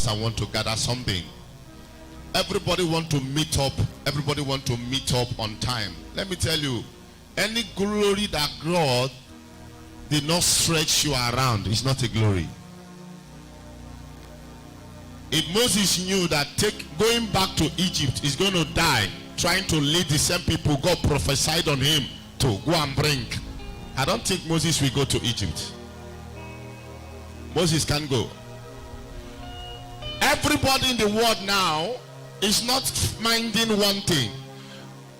I want to gather something. Everybody want to meet up. Everybody want to meet up on time. Let me tell you, any glory that God did not stretch you around is not a glory. If Moses knew that going back to Egypt is going to die, trying to lead the same people God prophesied on him to go and bring, I don't think Moses will go to Egypt. Moses can't go. Everybody in the world now is not minding one thing.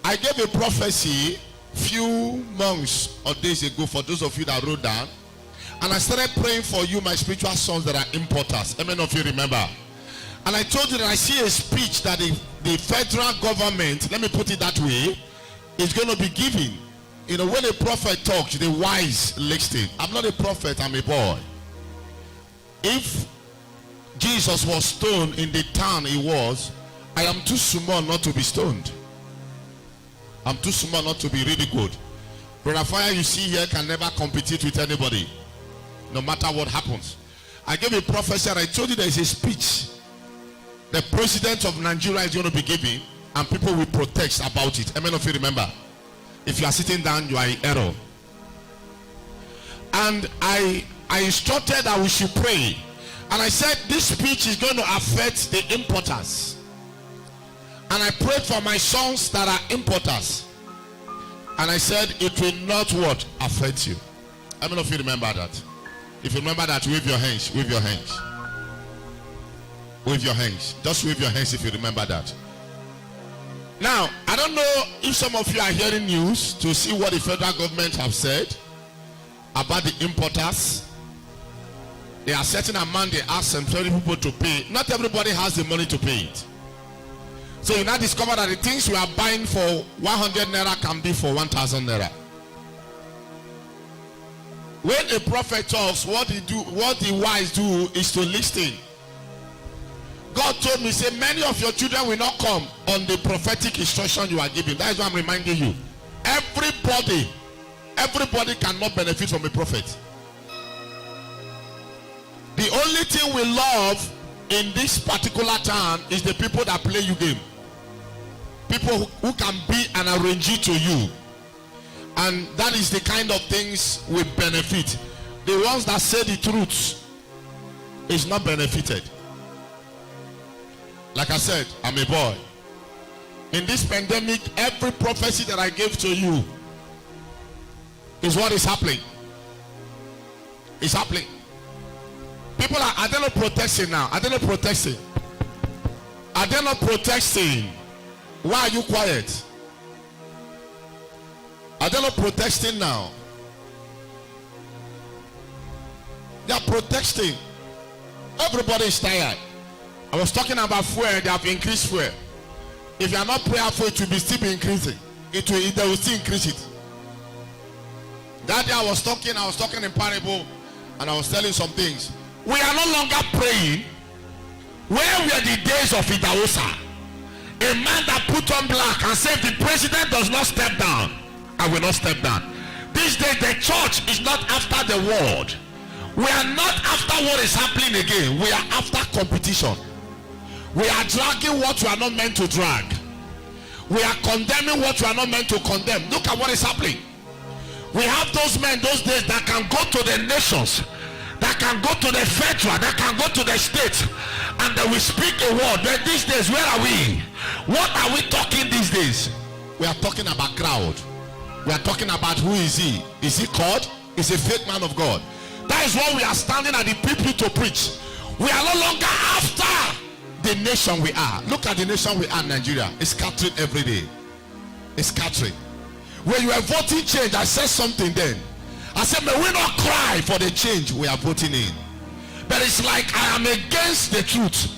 I gave a prophecy few months or days ago for those of you that wrote down, and I started praying for you, my spiritual sons that are importers. How many of you remember? And I told you that I see a speech that the federal government, let me put it that way, is going to be giving. You know, when a prophet talks, the wise listen. I'm not a prophet, I'm a boy. If Jesus was stoned in the town he was, I am too small not to be stoned. I'm too small not to be ridiculed. Brother Fire you see here can never compete with anybody, no matter what happens. I gave a prophecy and I told you there is a speech the president of Nigeria is going to be giving, and people will protest about it. How many of you remember? If you are sitting down, you are in error. And I instructed that we should pray. And I said this speech is going to affect the importers. And I prayed for my sons that are importers. And I said it will not what? Affect you. How many of you remember that? If you remember that, wave your hands. Wave your hands. Wave your hands. Just wave your hands if you remember that. Now, I don't know if some of you are hearing news to see what the federal government have said about the importers. They are setting a man, they ask some 30 people to pay. Not everybody has the money to pay it. So you now discover that the things we are buying for 100 naira can be for 1,000 naira. When a prophet talks, what the wise do is to listen. God told me, say, many of your children will not come on the prophetic instruction you are giving. That is why I'm reminding you. Everybody cannot benefit from a prophet. The only thing we love in this particular town is the people that play you game. People who can be an arranger to you. And that is the kind of things we benefit. The ones that say the truth is not benefited. Like I said, I'm a boy. In this pandemic, every prophecy that I gave to you is what is happening. It's happening. People are they not protesting now? Are they not protesting? Are they not protesting? Why are you quiet? Are they not protesting now? They are protesting. Everybody is tired. I was talking about fuel. They have increased fuel. If you are not prayerful, it will be still be increasing. They will still increase it. That day I was talking in parable, and I was telling some things. We are no longer praying. Where were the days of Idaosa? A man that put on black and said, the president does not step down, I will not step down. These days the church is not after the world. We are not after what is happening again. We are after competition. We are dragging what we are not meant to drag. We are condemning what we are not meant to condemn. Look at what is happening. We have those men those days that can go to the nations, that can go to the federal, that can go to the states, and they will speak a word. But these days, where are we? What are we talking these days? We are talking about crowd. We are talking about who is he? Is he called? Is he a fake man of God? That is what we are standing at the pulpit to preach. We are no longer after the nation we are. Look at the nation we are, Nigeria. It's scattering every day. It's scattering. When you are voting change, I said something then. I said, may we not cry for the change we are voting in. But it's like I am against the truth.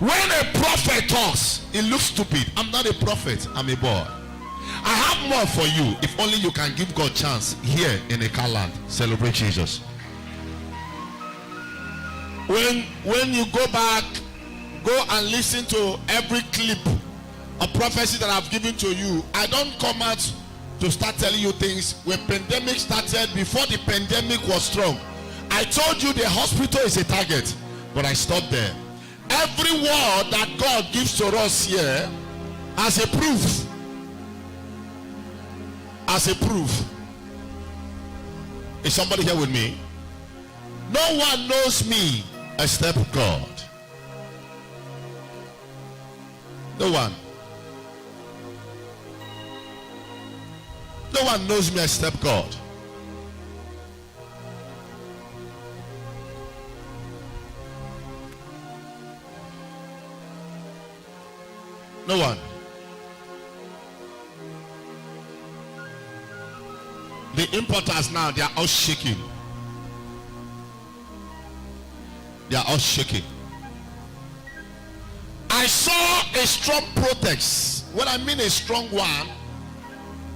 When a prophet talks, it looks stupid. I'm not a prophet, I'm a boy. I have more for you if only you can give God chance here in A.K.A. land. Celebrate Jesus. When you go back, go and listen to every clip of prophecy that I've given to you. I don't come out to start telling you things. When pandemic started, before the pandemic was strong, I told you the hospital is a target, but I stopped there. Every word that God gives to us here as a proof. As a proof. Is somebody here with me? No one knows me except God. No one. No one knows me except God. No one. The importers now, they are all shaking. They are all shaking. I saw a strong protest. When I mean a strong one,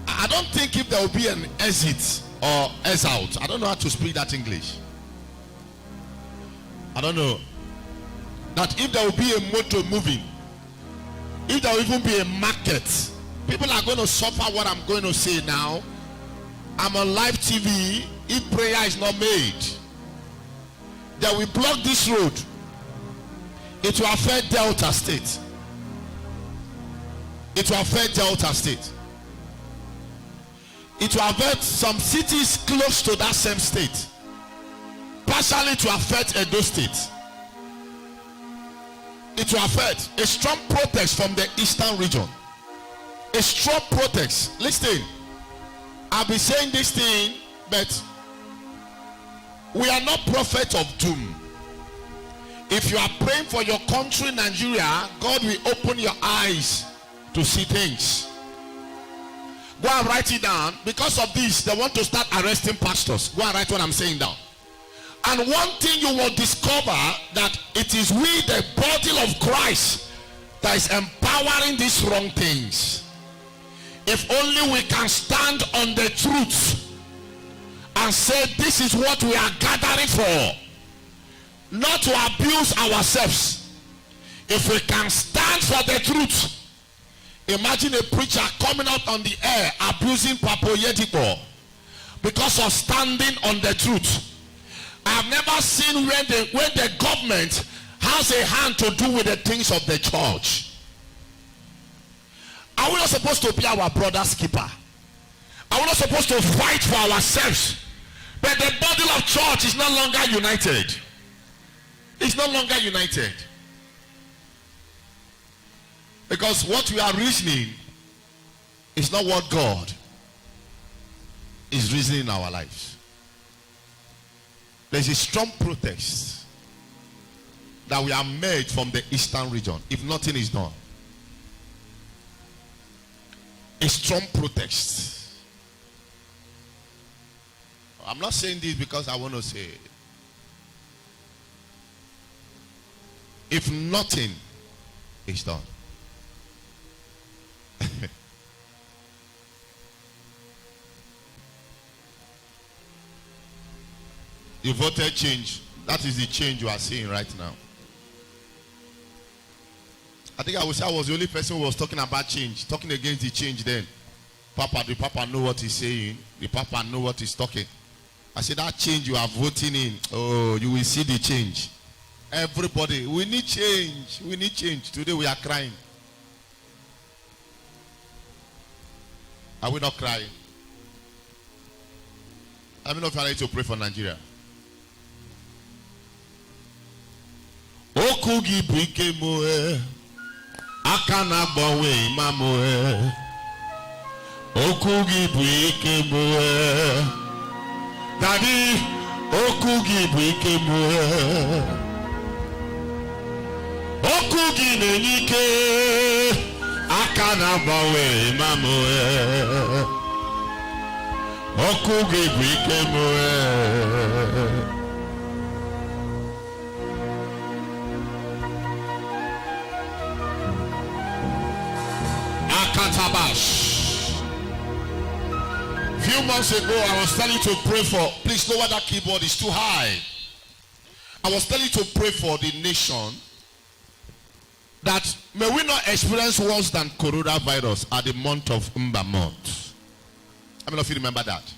I don't think if there will be an exit or out. I don't know how to speak that English. I don't know. That if there will be a motor moving, if there will even be a market, people are going to suffer what I'm going to say now. I'm on live TV. If prayer is not made, they will block this road. It will affect Delta State. It will affect Delta State. It will affect some cities close to that same state. Partially to affect Edo State. It will affect a strong protest from the eastern region. A strong protest. Listen, I'll be saying this thing, but we are not prophets of doom. If you are praying for your country, Nigeria, God will open your eyes to see things. Go and write it down. Because of this, they want to start arresting pastors. Go and write what I'm saying down. And one thing you will discover, that it is we, the body of Christ, that is empowering these wrong things. If only we can stand on the truth and say this is what we are gathering for, not to abuse ourselves. If we can stand for the truth, imagine a preacher coming out on the air abusing Papa Yedipo because of standing on the truth. I have never seen when the government has a hand to do with the things of the church. Are we not supposed to be our brother's keeper? Are we not supposed to fight for ourselves? But the body of church is no longer united. It's no longer united. Because what we are reasoning is not what God is reasoning in our lives. There's a strong protest that we are made from the eastern region if nothing is done. A strong protest. I'm not saying this because I want to say it. If nothing is done. You voted change. That is the change you are seeing right now. I think I would say I was the only person who was talking about change, talking against the change then. The Papa know what he's saying. The Papa know what he's talking. I said that change you are voting in, oh, you will see the change. Everybody, we need change. We need change. Today we are crying. Are we not crying? I mean, if you are ready to pray for Nigeria. Okugi brike moe, akana bawe imamoe. Okugi brike moe, Daddy. Okugi brike moe, okugi nenike, akana bawe imamoe. Okugi brike moe. A few months ago, I was telling you to pray for, please lower that keyboard, it's too high. I was telling you to pray for the nation that may we not experience worse than coronavirus at the month of Mba month. How many of you remember that?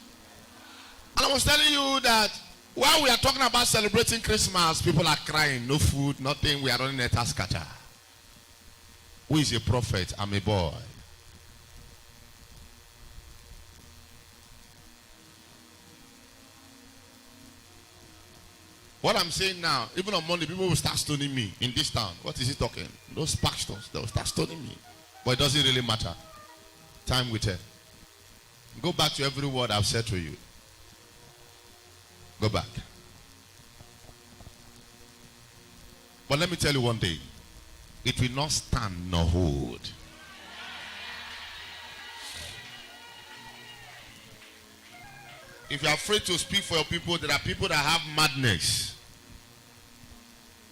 And I was telling you that While we are talking about celebrating Christmas, people are crying, no food, nothing. We are running a task catcher. Who is a prophet? I'm a boy. What I'm saying now, even on Monday, people will start stoning me in this town. What is he talking? Those pastors, they'll start stoning me. But it doesn't really matter. Time will tell. Go back to every word I've said to you. Go back. But let me tell you one thing. It will not stand nor hold. If you're afraid to speak for your people, there are people that have madness.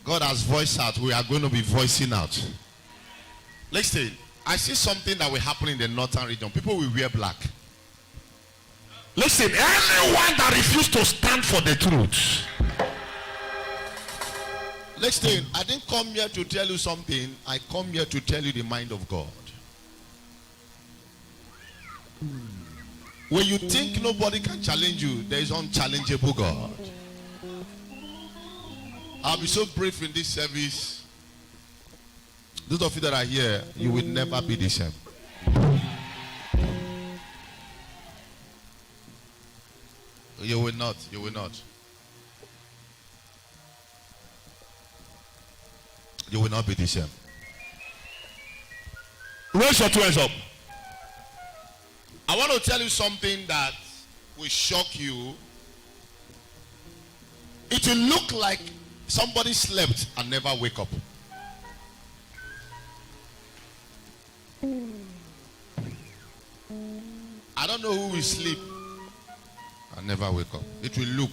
God has voiced out. We are going to be voicing out. Listen, I see something that will happen in the northern region. People will wear black. Listen, anyone that refuses to stand for the truth. Listen, I didn't come here to tell you something. I come here to tell you the mind of God. When you think nobody can challenge you, there is unchallengeable God. I'll be so brief in this service. Those of you that are here, you will never be the same. You will not. You will not. You will not be the same. Raise your two hands up. I want to tell you something that will shock you. It will look like somebody slept and never wake up. I don't know who will sleep and never wake up. It will look.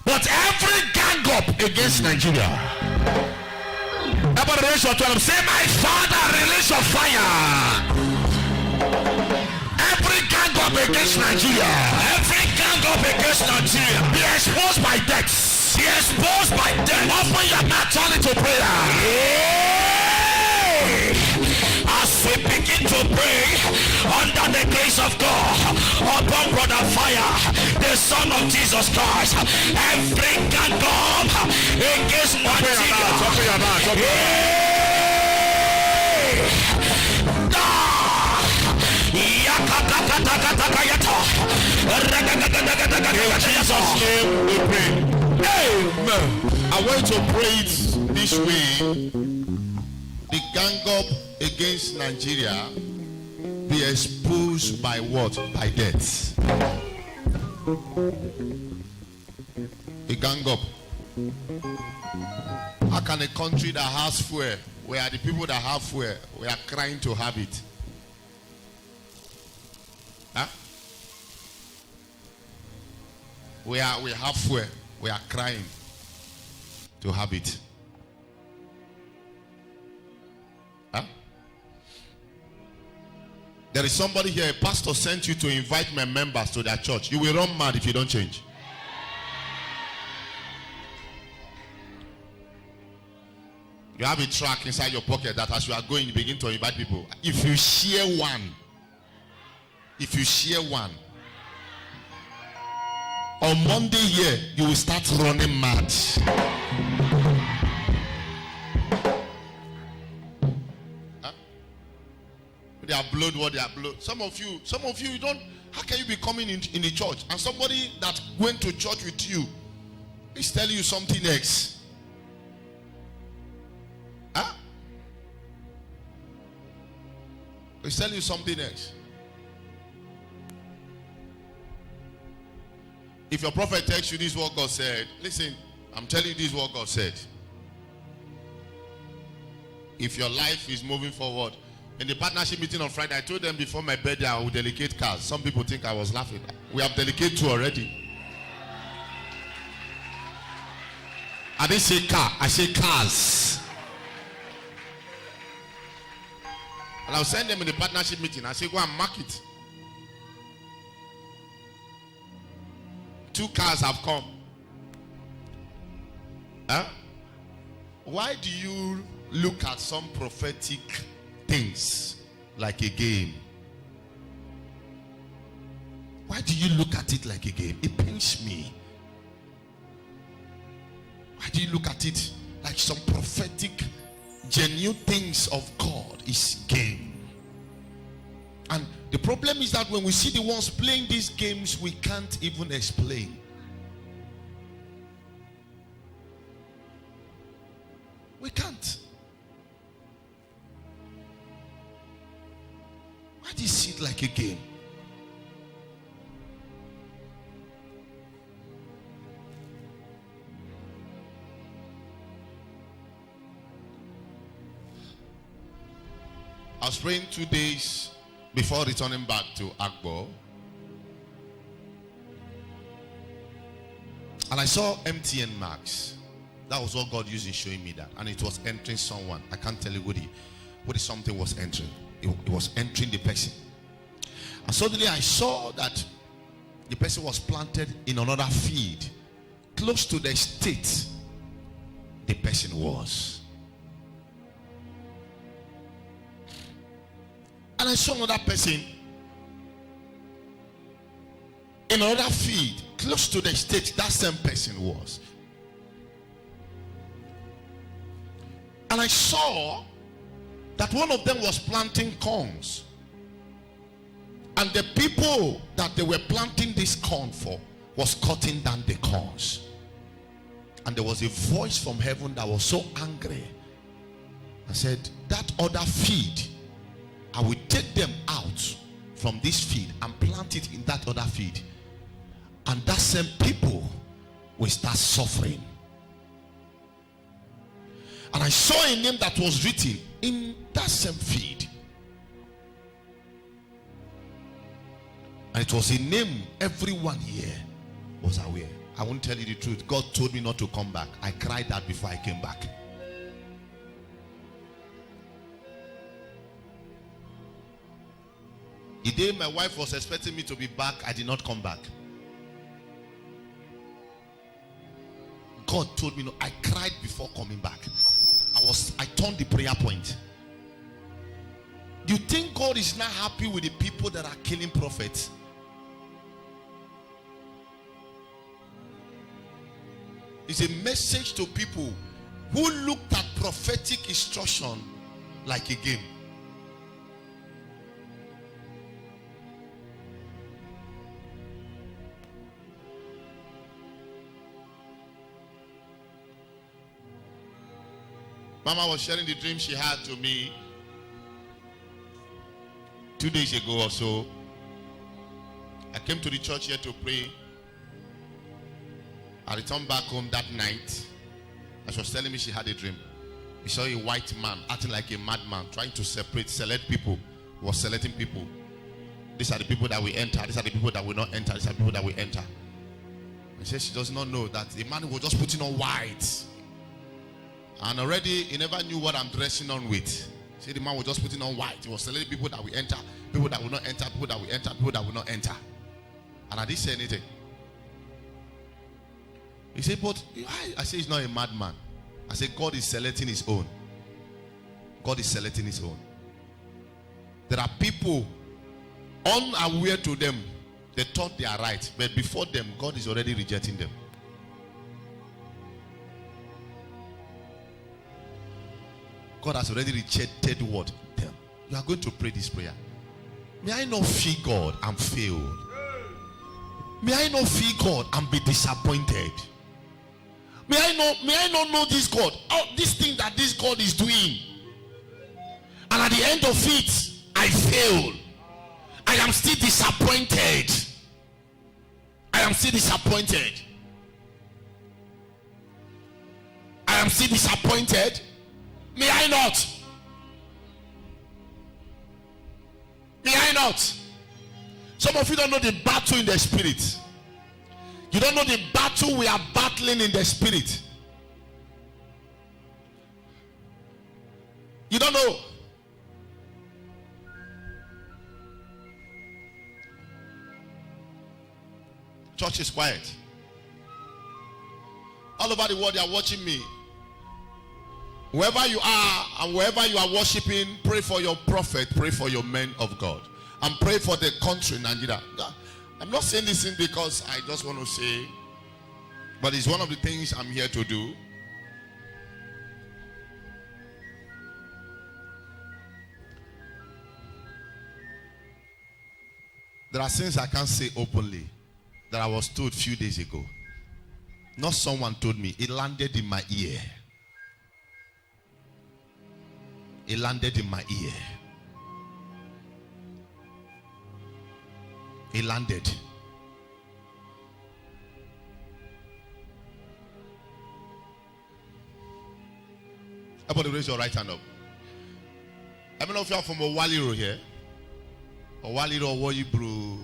But every gang up against Nigeria. Everybody raise your 12. Say, my Father, release your fire. Every gang up against Nigeria. Every gang up against Nigeria. Be exposed by death. Be exposed by death. Open your mouth, turn into prayer. As we begin to pray under the grace of God upon Brother Fire, the Son of Jesus Christ, every gang up against Nigeria. In Jesus' name we pray. Amen. I want to pray it this way. The gang up against Nigeria be exposed by what? By death. A gang up. How can a country that has fuel, where the people that have fuel, we are crying to have it? Huh? We have fuel, we are crying to have it. Huh? There is somebody here, a pastor sent you to invite my members to their church. You will run mad if you don't change. You have a track inside your pocket that as you are going, you begin to invite people. If you share one, on Monday here, you will start running mad. Huh? They are blood what they are blood. Some of you, you don't. How can you be coming in the church and somebody that went to church with you is telling you something else? Huh? He's telling you something else. If your prophet tells you this is what God said, listen, I'm telling you this is what God said. If your life is moving forward, in the partnership meeting on Friday, I told them before my birthday I will delegate cars. Some people think I was laughing. We have delegated 2 already. I didn't say car, I say cars. And I'll send them in the partnership meeting. I say, go and mark it. 2 cars have come. Huh? Why do you look at some prophetic things like a game? Why do you look at it like a game? It pains me. do you look at it like some prophetic, genuine things of God is game. And the problem is that when we see the ones playing these games, we can't even explain. We can't. Why do you see it like a game? I was praying 2 days before returning back to Agbor, and I saw MTN marks. That was what God used in showing me that, and it was entering someone. I can't tell you what the something was entering. It was entering the person, and suddenly I saw that the person was planted in another field close to the state the person was. And I saw another person in another field close to the state that same person was. And I saw that one of them was planting corns, and the people that they were planting this corn for was cutting down the corns. And there was a voice from heaven that was so angry and said, that other field, I will take them out from this field and plant it in that other field, and that same people will start suffering. And I saw a name that was written in that same field, and it was a name everyone here was aware. I won't tell you the truth. God told me not to come back. I cried that before I came back. The day my wife was expecting me to be back, I did not come back. God told me no. I cried before coming back. I turned the prayer point. Do you think God is not happy with the people that are killing prophets? It's a message to people who looked at prophetic instruction like a game. Mama was sharing the dream she had to me 2 days ago or so. I came to the church here to pray. I returned back home that night, and she was telling me she had a dream. She saw a white man acting like a madman, trying to select people. He was selecting people. These are the people that will enter. These are the people that will not enter. These are the people that will enter. And she said she does not know that the man was just putting on white. And already he never knew what I'm dressing on with. See, the man was just putting on white. He was telling people that will enter, people that will not enter, people that will enter, people that will not enter. And I didn't say anything. He said, but I say he's not a madman. I said, God is selecting his own. God is selecting his own. There are people unaware to them. They thought they are right. But before them, God is already rejecting them. God has already rejected what? Them. You are going to pray this prayer. May I not fear God and fail? May I not fear God and be disappointed? May I not know this God? Oh, this thing that this God is doing, and at the end of it, I fail. I am still disappointed. I am still disappointed. I am still disappointed. May I not? May I not? Some of you don't know the battle in the spirit. You don't know the battle we are battling in the spirit. You don't know. Church is quiet. All over the world, they are watching me. Wherever you are and wherever you are worshiping, pray for your prophet, pray for your men of God, and pray for the country, Nigeria. I'm not saying this thing because I just want to say, but it's one of the things I'm here to do. There are things I can't say openly that I was told a few days ago. Not someone told me. It landed in my ear. It landed in my ear. It landed. Everybody raise your right hand up. I don't know if you are from Owaliro here. Owaliro, Owoyibru,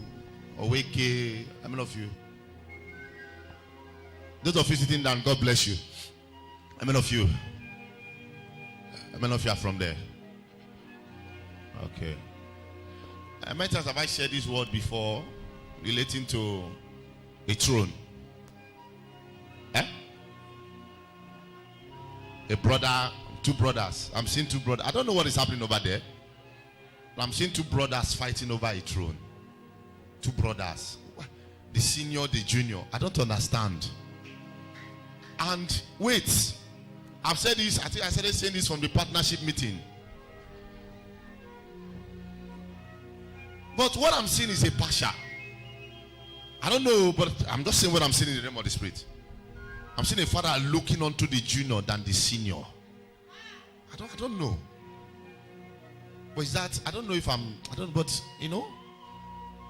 Oweke. I don't know if you. Those of you sitting down, God bless you. How many of you? How many of you are from there? Okay. How many times have I shared this word before relating to a throne? A brother, two brothers. I'm seeing two brothers. I don't know what is happening over there. But I'm seeing two brothers fighting over a throne. Two brothers. The senior, the junior. I don't understand. And wait, I've said this, I think I started saying this from the partnership meeting. But what I'm seeing is a pasha. I don't know, but I'm just saying what I'm seeing in the realm of the spirit. I'm seeing a father looking onto the junior than the senior. I don't know. But is that, I don't know if I don't know, but you know,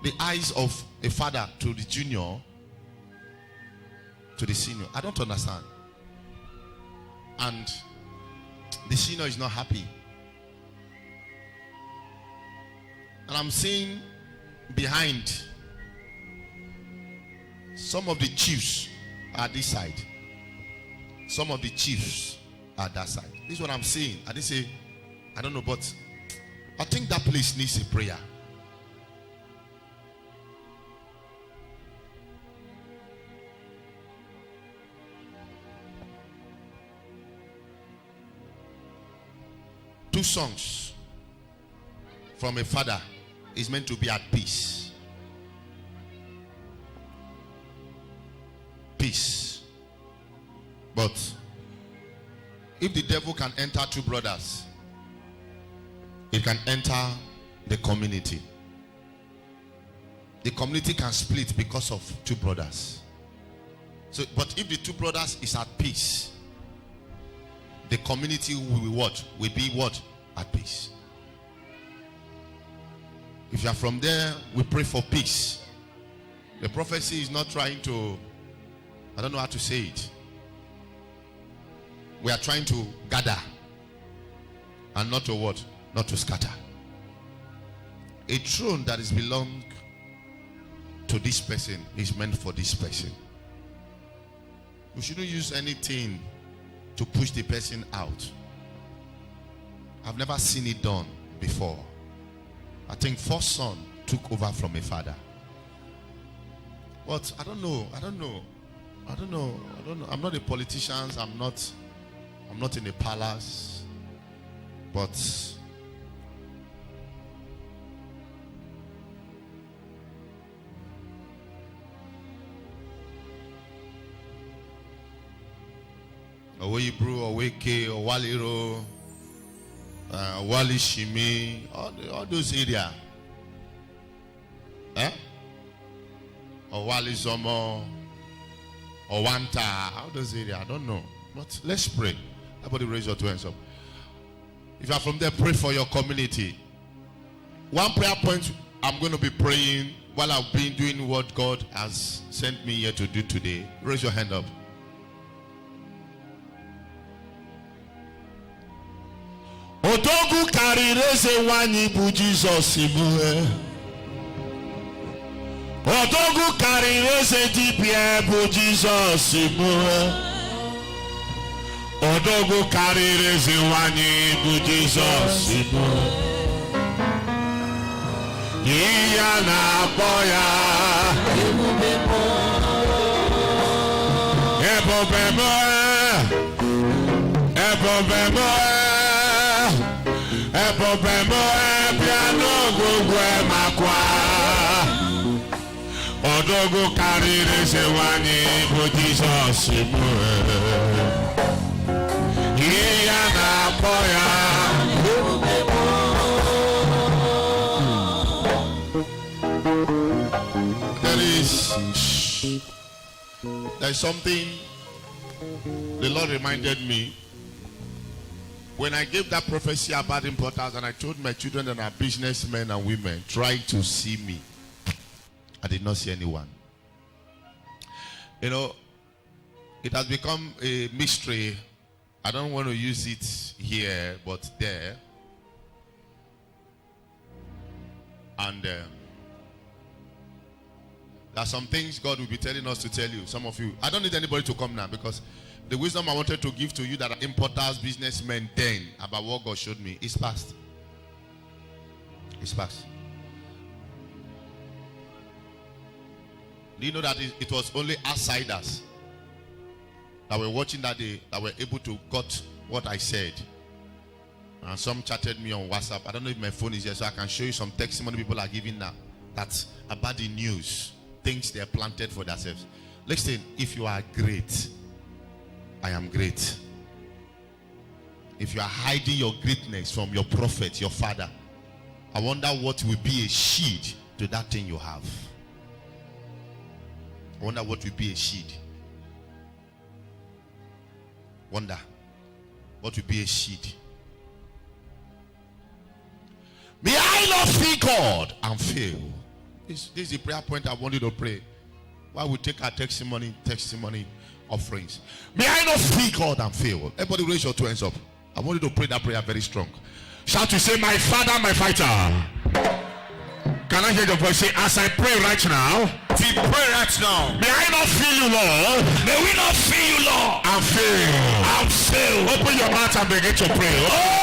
the eyes of a father to the junior, to the senior. I don't understand. And the senior is not happy. And I'm seeing behind some of the chiefs are this side. Some of the chiefs are that side. This is what I'm saying. I didn't say, I don't know, but I think that place needs a prayer. Two songs from a father is meant to be at peace. Peace. But if the devil can enter two brothers, it can enter the community. The community can split because of two brothers. So, but if the two brothers is at peace, the community will be what? Will be what? At peace. If you are from there, we pray for peace. The prophecy is not trying to, I don't know how to say it. We are trying to gather and not to what? Not to scatter. A throne that is belong to this person is meant for this person. We shouldn't use anything to push the person out. I've never seen it done before. I think first son took over from a father. But I don't know. I'm not a politician. I'm not in a palace. But Owoyibru, Oweke, Owaliro, Wali Shimi, all those areas. Owali Zomo, Owanta, all those areas. I don't know. But let's pray. Everybody raise your two hands up. If you are from there, pray for your community. One prayer point I'm going to be praying while I've been doing what God has sent me here to do today. Raise your hand up. Odogu karireze wanyi bu Jesus ibuhe. Odogu karireze dibie bu Jesus ibuhe. Odogu karireze wanyi bu Jesus ibuhe. Iya na boya. Ebobemo. Ebobemo piano gugwe makwa. Odogo karire sewani bu Jesus ibuhe. Iya na boya. There's something the Lord reminded me when I gave that prophecy about importers, and I told my children that are businessmen and women trying to see me. I did not see anyone. You know, it has become a mystery. I don't want to use it here, but there. And there are some things God will be telling us to tell you. Some of you, I don't need anybody to come now, because the wisdom I wanted to give to you that are importers, businessmen, then about what God showed me is past. It's past. Do you know that it was only outsiders that were watching that day that were able to got what I said? And some chatted me on WhatsApp. I don't know if my phone is here, so I can show you some testimony people are giving now. That's about the news, things they are planted for themselves. Listen, if you are great, I am great. If you are hiding your greatness from your prophet, your father, I wonder what will be a shield to that thing you have. I wonder what will be a shield. Wonder what will be a shield. May I not see God and fail. This is the prayer point I want you to pray. Why we take our testimony offerings. May I not see God and fail. Everybody raise your two hands up. I want you to pray that prayer very strong. Shout to say, my Father, my fighter. Can I hear your voice? Say, as I pray right now. We pray right now. May I not feel you, Lord. May we not feel you, Lord. And fail. Open your mouth and begin to pray.